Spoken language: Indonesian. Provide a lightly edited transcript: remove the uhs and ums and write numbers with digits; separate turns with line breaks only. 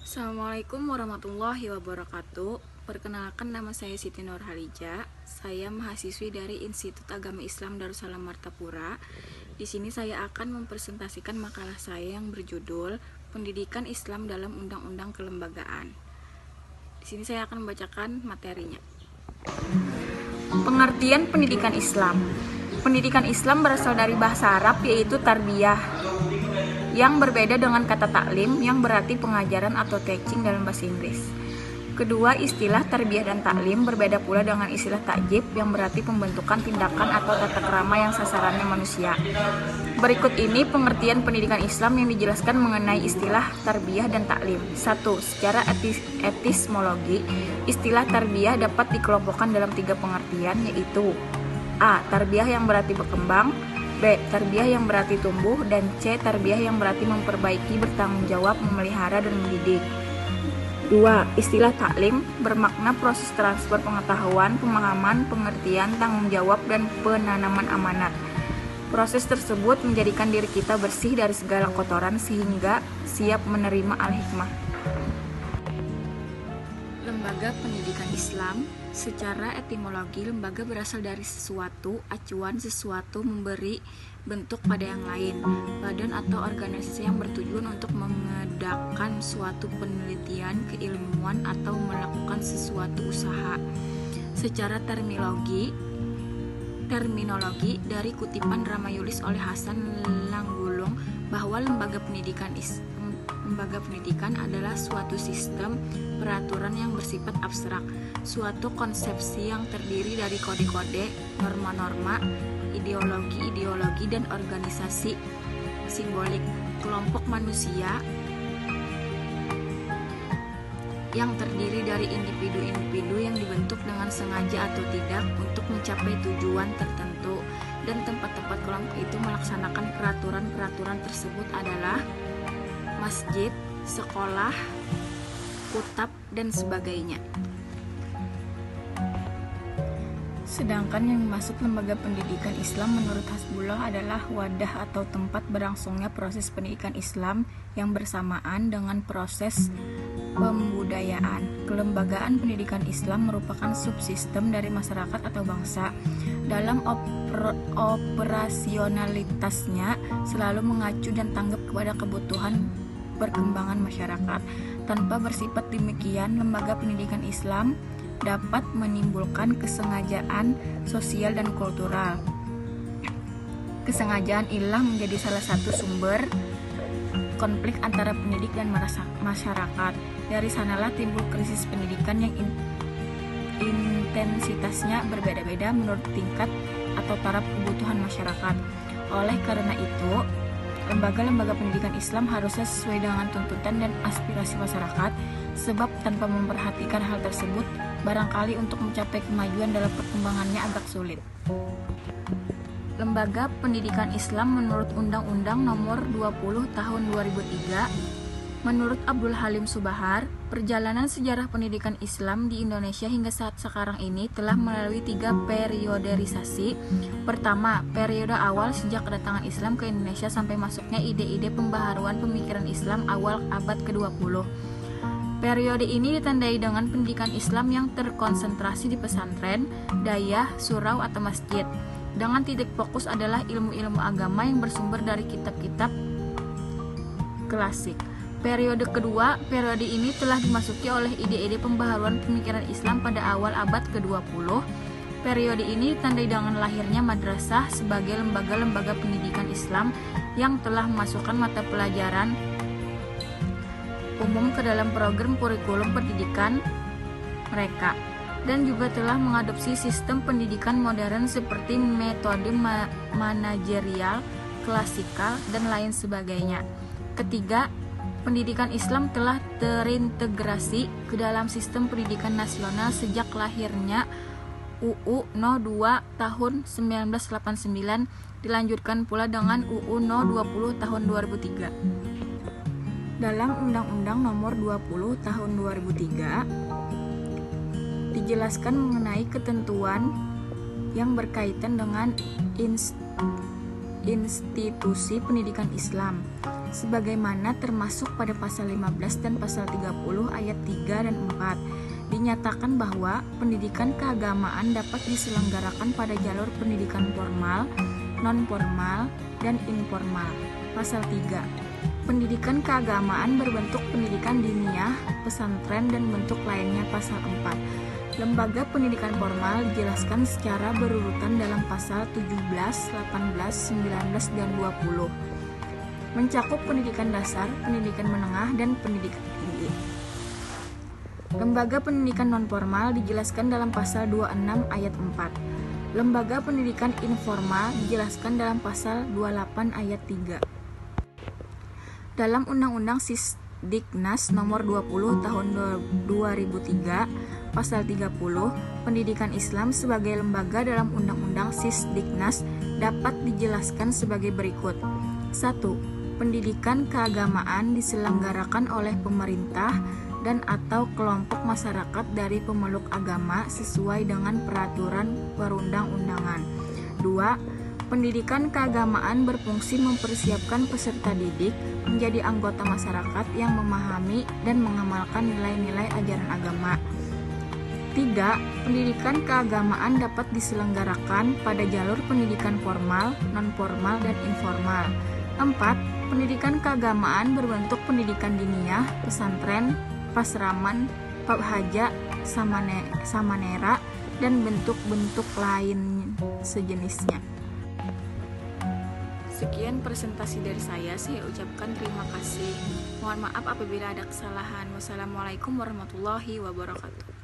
Assalamualaikum warahmatullahi wabarakatuh. Perkenalkan, nama saya Siti Nurhalija. Saya mahasiswi dari Institut Agama Islam Darussalam Martapura. Di sini saya akan mempresentasikan makalah saya yang berjudul Pendidikan Islam dalam Undang-Undang Kelembagaan. Di sini saya akan membacakan materinya. Pengertian pendidikan Islam. Pendidikan Islam berasal dari bahasa Arab, yaitu tarbiyah, yang berbeda dengan kata taklim yang berarti pengajaran atau teaching dalam bahasa Inggris. Kedua, istilah tarbiyah dan taklim berbeda pula dengan istilah takjib yang berarti pembentukan tindakan atau tata krama yang sasarannya manusia. Berikut ini pengertian pendidikan Islam yang dijelaskan mengenai istilah tarbiyah dan taklim. 1. Secara epistemologi, istilah tarbiyah dapat dikelompokkan dalam 3 pengertian, yaitu A. Tarbiyah yang berarti berkembang, B. Tarbiyah yang berarti tumbuh, dan C. Tarbiyah yang berarti memperbaiki, bertanggung jawab, memelihara, dan mendidik. 2. Istilah taklim bermakna proses transfer pengetahuan, pemahaman, pengertian, tanggung jawab, dan penanaman amanat. Proses tersebut menjadikan diri kita bersih dari segala kotoran sehingga siap menerima al-hikmah. Lembaga pendidikan Islam. Secara etimologi, lembaga berasal dari sesuatu, acuan sesuatu, memberi bentuk pada yang lain, badan atau organisasi yang bertujuan untuk mengadakan suatu penelitian, keilmuan, atau melakukan sesuatu usaha. Secara terminologi dari kutipan Ramayulis oleh Hasan Langgulung bahwa lembaga pendidikan adalah suatu sistem peraturan yang bersifat abstrak, suatu konsepsi yang terdiri dari kode-kode, norma-norma, ideologi, dan organisasi simbolik kelompok manusia yang terdiri dari individu-individu yang dibentuk dengan sengaja atau tidak untuk mencapai tujuan tertentu, dan tempat-tempat kelompok itu melaksanakan peraturan-peraturan tersebut adalah masjid, sekolah, kutab, dan sebagainya. Sedangkan yang masuk lembaga pendidikan Islam menurut Hasbullah adalah wadah atau tempat berlangsungnya proses pendidikan Islam yang bersamaan dengan proses pembudayaan. Kelembagaan pendidikan Islam merupakan subsistem dari masyarakat atau bangsa. Dalam operasionalitasnya selalu mengacu dan tanggap kepada kebutuhan perkembangan masyarakat. Tanpa bersifat demikian, lembaga pendidikan Islam dapat menimbulkan kesengajaan sosial dan kultural. Kesengajaan inilah menjadi salah satu sumber konflik antara pendidik dan masyarakat. Dari sanalah timbul krisis pendidikan yang intensitasnya berbeda-beda menurut tingkat atau taraf kebutuhan masyarakat. Oleh karena itu, lembaga-lembaga pendidikan Islam harusnya sesuai dengan tuntutan dan aspirasi masyarakat, sebab tanpa memperhatikan hal tersebut, barangkali untuk mencapai kemajuan dalam perkembangannya agak sulit. Lembaga pendidikan Islam menurut Undang-Undang Nomor 20 Tahun 2003. Menurut Abdul Halim Subahar, perjalanan sejarah pendidikan Islam di Indonesia hingga saat sekarang ini telah melalui 3 perioderisasi. Pertama, periode awal sejak kedatangan Islam ke Indonesia sampai masuknya ide-ide pembaharuan pemikiran Islam awal abad ke-20. Periode ini ditandai dengan pendidikan Islam yang terkonsentrasi di pesantren, dayah, surau, atau masjid, dengan titik fokus adalah ilmu-ilmu agama yang bersumber dari kitab-kitab klasik. Periode kedua, periode ini telah dimasuki oleh ide-ide pembaharuan pemikiran Islam pada awal abad ke-20. Periode ini ditandai dengan lahirnya madrasah sebagai lembaga-lembaga pendidikan Islam yang telah memasukkan mata pelajaran umum ke dalam program kurikulum pendidikan mereka, dan juga telah mengadopsi sistem pendidikan modern seperti metode manajerial, klasikal, dan lain sebagainya. Ketiga, pendidikan Islam telah terintegrasi ke dalam sistem pendidikan nasional sejak lahirnya UU No. 2 tahun 1989, dilanjutkan pula dengan UU No. 20 tahun 2003. Dalam Undang-Undang Nomor 20 tahun 2003 dijelaskan mengenai ketentuan yang berkaitan dengan institusi pendidikan Islam. sebagaimana termasuk pada pasal 15 dan pasal 30 ayat 3 dan 4. Dinyatakan bahwa pendidikan keagamaan dapat diselenggarakan pada jalur pendidikan formal, non-formal, dan informal. Pasal 3. Pendidikan keagamaan berbentuk pendidikan diniyah, pesantren, dan bentuk lainnya. Pasal 4. Lembaga pendidikan formal dijelaskan secara berurutan dalam pasal 17, 18, 19, dan 20. Mencakup pendidikan dasar, pendidikan menengah, dan pendidikan tinggi. Lembaga pendidikan nonformal dijelaskan dalam pasal 26 ayat 4. Lembaga pendidikan informal dijelaskan dalam pasal 28 ayat 3. Dalam Undang-Undang Sisdiknas Nomor 20 Tahun 2003, Pasal 30, pendidikan Islam sebagai lembaga dalam Undang-Undang Sisdiknas dapat dijelaskan sebagai berikut. 1. Pendidikan keagamaan diselenggarakan oleh pemerintah dan atau kelompok masyarakat dari pemeluk agama sesuai dengan peraturan perundang-undangan. 2. Pendidikan keagamaan berfungsi mempersiapkan peserta didik menjadi anggota masyarakat yang memahami dan mengamalkan nilai-nilai ajaran agama. 3. Pendidikan keagamaan dapat diselenggarakan pada jalur pendidikan formal, non-formal, dan informal. 4. Pendidikan keagamaan berbentuk pendidikan diniyah, pesantren, pasraman, pabhaja, samanera, dan bentuk-bentuk lain sejenisnya. Sekian presentasi dari saya ucapkan terima kasih. Mohon maaf apabila ada kesalahan. Wassalamualaikum warahmatullahi wabarakatuh.